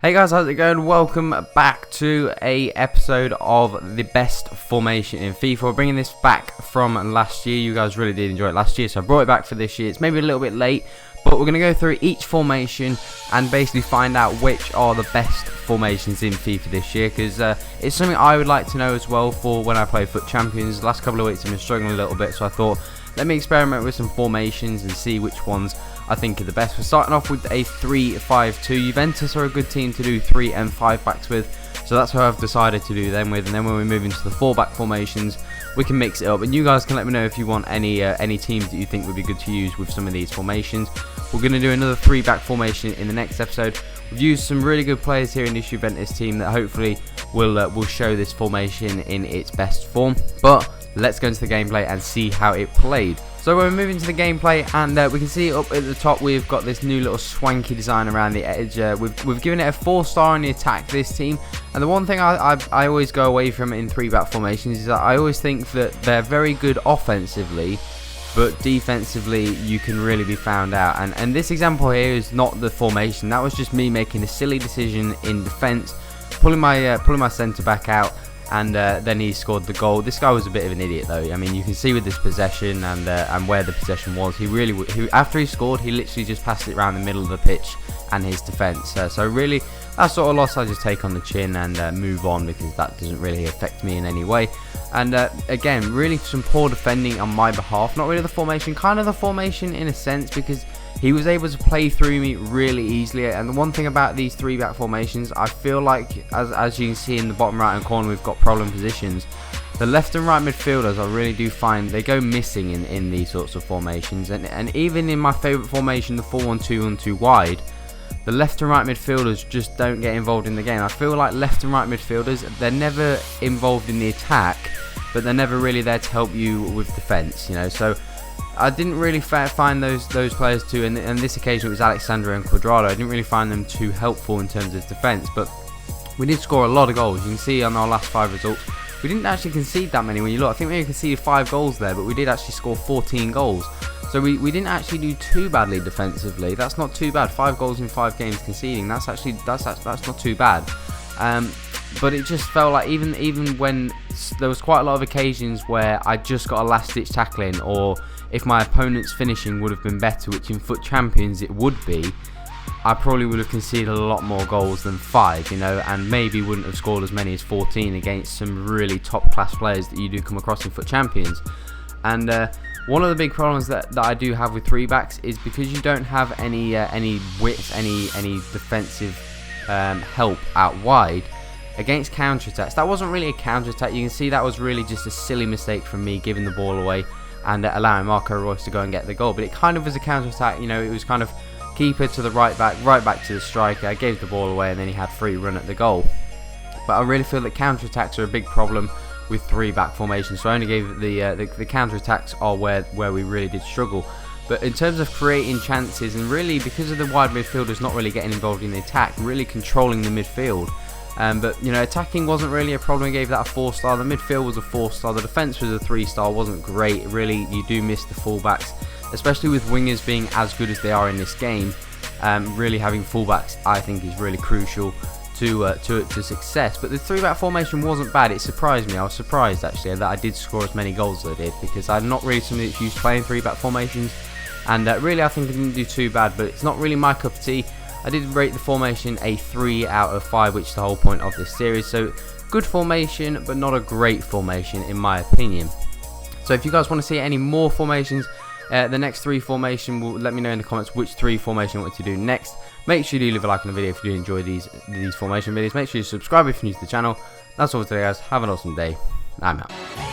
Hey guys, how's it going? Welcome back to a episode of the best formation in FIFA. We're bringing this back from last year. You guys really did enjoy it last year, so I brought it back for this year. It's maybe a little bit late, but we're going to go through each formation and basically find out which are the best formations in FIFA this year, because it's something I would like to know as well for when I play Foot Champions. The last couple of weeks I've been struggling a little bit, so I thought let me experiment with some formations and see which ones I think are the best. We're starting off with a 3-5-2. Juventus are a good team to do 3 and 5 backs with, so that's how I've decided to do them with. And then when we move into the 4-back formations, we can mix it up. And you guys can let me know if you want any teams that you think would be good to use with some of these formations. We're going to do another 3-back formation in the next episode. We've used some really good players here in this Juventus team that hopefully will show this formation in its best form. But let's go into the gameplay and see how it played. So we're moving to the gameplay, and we can see up at the top we've got this new little swanky design around the edge. We've given it a 4-star on the attack, this team. And the one thing I always go away from in 3-back formations is that I always think that they're very good offensively, but defensively you can really be found out. And this example here is not the formation. That was just me making a silly decision in defence, pulling my centre back out. And then he scored the goal. This guy was a bit of an idiot though. I mean, you can see with this possession and where the possession was, after he scored, he literally just passed it around the middle of the pitch and his defence. So really, that sort of loss I just take on the chin and move on, because that doesn't really affect me in any way. And again, really some poor defending on my behalf. Not really the formation, kind of the formation in a sense, because he was able to play through me really easily. And the one thing about these 3-back formations, I feel like, as you can see in the bottom right hand corner, we've got problem positions. The left and right midfielders, I really do find they go missing in these sorts of formations. And even in my favourite formation, the 4-1-2-1-2 wide, the left and right midfielders just don't get involved in the game. I feel like left and right midfielders, they're never involved in the attack, but they're never really there to help you with defence, you know. So I didn't really find those players too, and on this occasion it was Alexander and Quadrado. I didn't really find them too helpful in terms of defence, but we did score a lot of goals. You can see on our last 5 results, we didn't actually concede that many when you look. I think we conceded 5 goals there, but we did actually score 14 goals. So we didn't actually do too badly defensively. That's not too bad. 5 goals in 5 games conceding. That's not too bad. But it just felt like even when there was quite a lot of occasions where I just got a last-ditch tackling, or if my opponent's finishing would have been better, which in Foot Champions it would be, I probably would have conceded a lot more goals than 5, you know, and maybe wouldn't have scored as many as 14 against some really top-class players that you do come across in Foot Champions. And one of the big problems that I do have with 3-backs is because you don't have any width, any defensive help out wide against counter-attacks. That wasn't really a counter-attack. You can see that was really just a silly mistake from me, giving the ball away and allowing Marco Reus to go and get the goal. But it kind of was a counter-attack, you know. It was kind of keeper to the right back to the striker. I gave the ball away and then he had free run at the goal. But I really feel that counter-attacks are a big problem with 3-back formations, so I only gave the counter-attacks are where we really did struggle. But in terms of creating chances, and really because of the wide midfielders not really getting involved in the attack, really controlling the midfield. But you know, attacking wasn't really a problem. I gave that a 4-star. The midfield was a 4-star. The defence was a 3-star. Wasn't great. Really, you do miss the fullbacks, especially with wingers being as good as they are in this game. Really having fullbacks, I think, is really crucial to success. But the 3-back formation wasn't bad. It surprised me. I was surprised actually that I did score as many goals as I did, because I'm not really somebody that's used to playing 3-back formations. And really, I think I didn't do too bad. But it's not really my cup of tea. I did rate the formation a 3 out of 5, which is the whole point of this series. So good formation, but not a great formation in my opinion. So if you guys want to see any more formations, the next 3 formation, let me know in the comments which 3 formation you want to do next. Make sure you leave a like on the video if you do enjoy these formation videos. Make sure you subscribe if you're new to the channel. That's all for today, guys. Have an awesome day. I'm out.